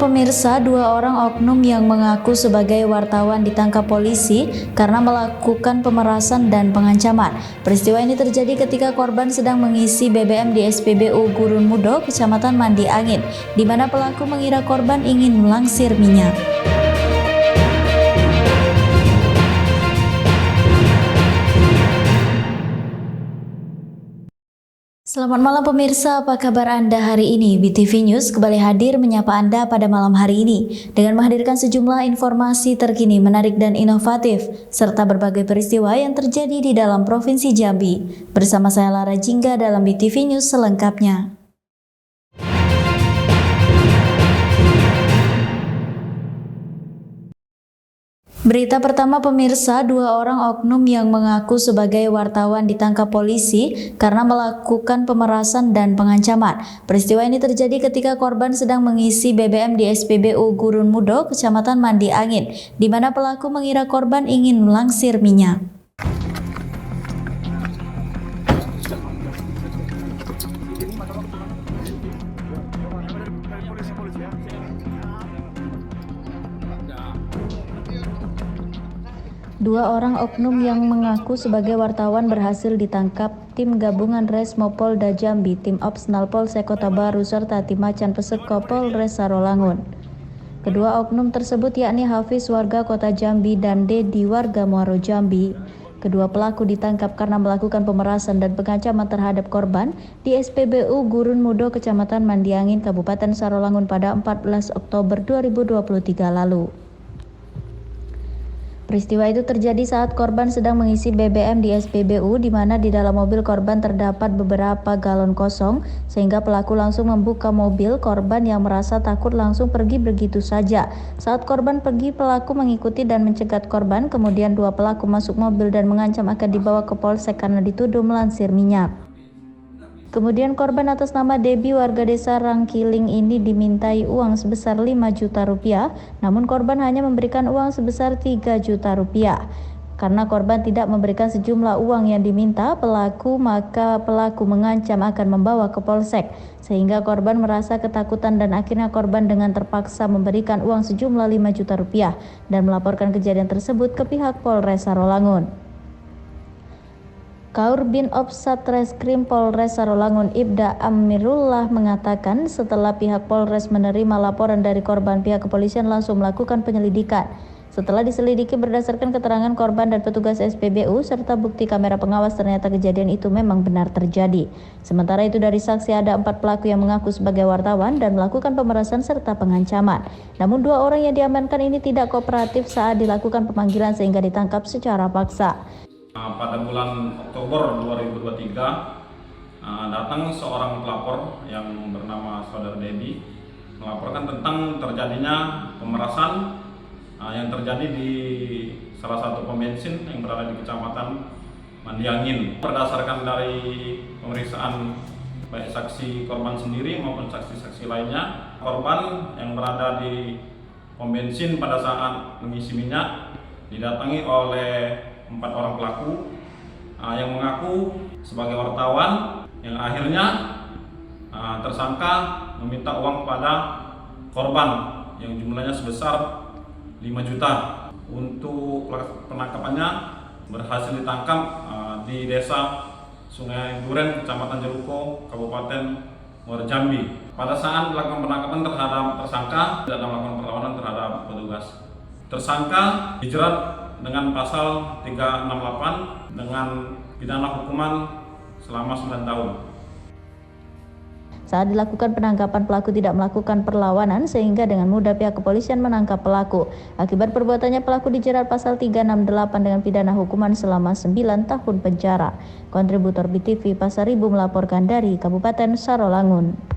pemirsa, dua orang oknum yang mengaku sebagai wartawan ditangkap polisi karena melakukan pemerasan dan pengancaman. Peristiwa ini terjadi ketika korban sedang mengisi BBM di SPBU Gurun Mudo, Kecamatan Mandi Angin, di mana pelaku mengira korban ingin melangsir minyak. Selamat malam pemirsa, apa kabar Anda hari ini? BTV News kembali hadir menyapa Anda pada malam hari ini dengan menghadirkan sejumlah informasi terkini, menarik dan inovatif, serta berbagai peristiwa yang terjadi di dalam Provinsi Jambi. Bersama saya Lara Jingga dalam BTV News selengkapnya. Berita pertama pemirsa, dua orang oknum yang mengaku sebagai wartawan ditangkap polisi karena melakukan pemerasan dan pengancaman. Peristiwa ini terjadi ketika korban sedang mengisi BBM di SPBU Gurun Mudo, Kecamatan Mandi Angin, di mana pelaku mengira korban ingin melangsir minyak. Dua orang oknum yang mengaku sebagai wartawan berhasil ditangkap tim gabungan Resmo Polda Jambi, tim Opsnal Polsek Kota Baru, serta tim Macan Peseko Polres Sarolangun. Kedua oknum tersebut yakni Hafiz warga Kota Jambi dan Dedi warga Muaro Jambi. Kedua pelaku ditangkap karena melakukan pemerasan dan pengancaman terhadap korban di SPBU Gurun Mudo, Kecamatan Mandi Angin, Kabupaten Sarolangun pada 14 Oktober 2023 lalu. Peristiwa itu terjadi saat korban sedang mengisi BBM di SPBU, di mana di dalam mobil korban terdapat beberapa galon kosong, sehingga pelaku langsung membuka mobil korban yang merasa takut langsung pergi begitu saja. Saat korban pergi, pelaku mengikuti dan mencegat korban, kemudian dua pelaku masuk mobil dan mengancam akan dibawa ke polsek karena dituduh melansir minyak. Kemudian korban atas nama Debbie warga desa Rangkiling ini dimintai uang sebesar 5 juta rupiah, namun korban hanya memberikan uang sebesar 3 juta rupiah. Karena korban tidak memberikan sejumlah uang yang diminta maka pelaku mengancam akan membawa ke polsek, sehingga korban merasa ketakutan dan akhirnya korban dengan terpaksa memberikan uang sejumlah 5 juta rupiah dan melaporkan kejadian tersebut ke pihak Polres Sarolangun. Kaurbin Ops Satreskrim Polres Sarolangun Ibda Amirullah mengatakan setelah pihak Polres menerima laporan dari korban, pihak kepolisian langsung melakukan penyelidikan. Setelah diselidiki berdasarkan keterangan korban dan petugas SPBU serta bukti kamera pengawas, ternyata kejadian itu memang benar terjadi. Sementara itu dari saksi ada 4 pelaku yang mengaku sebagai wartawan dan melakukan pemerasan serta pengancaman. Namun 2 orang yang diamankan ini tidak kooperatif saat dilakukan pemanggilan sehingga ditangkap secara paksa. Pada bulan Oktober 2023 datang seorang pelapor yang bernama Saudara Dedi melaporkan tentang terjadinya pemerasan yang terjadi di salah satu pom bensin yang berada di Kecamatan Mandi Angin. Berdasarkan dari pemeriksaan baik saksi korban sendiri maupun saksi-saksi lainnya, korban yang berada di pom bensin pada saat mengisi minyak didatangi oleh 4 orang pelaku yang mengaku sebagai wartawan, yang akhirnya tersangka meminta uang kepada korban yang jumlahnya sebesar 5 juta. Untuk penangkapannya berhasil ditangkap di desa Sungai Duren, Kecamatan Jeruko, Kabupaten Muaro Jambi. Pada saat melakukan penangkapan terhadap tersangka, tidak melakukan perlawanan terhadap petugas. Tersangka dijerat dengan pasal 368 dengan pidana hukuman selama 9 tahun. Saat dilakukan penangkapan, pelaku tidak melakukan perlawanan sehingga dengan mudah pihak kepolisian menangkap pelaku. Akibat perbuatannya, pelaku dijerat pasal 368 dengan pidana hukuman selama 9 tahun penjara. Kontributor BTV Pasar Ibu melaporkan dari Kabupaten Sarolangun.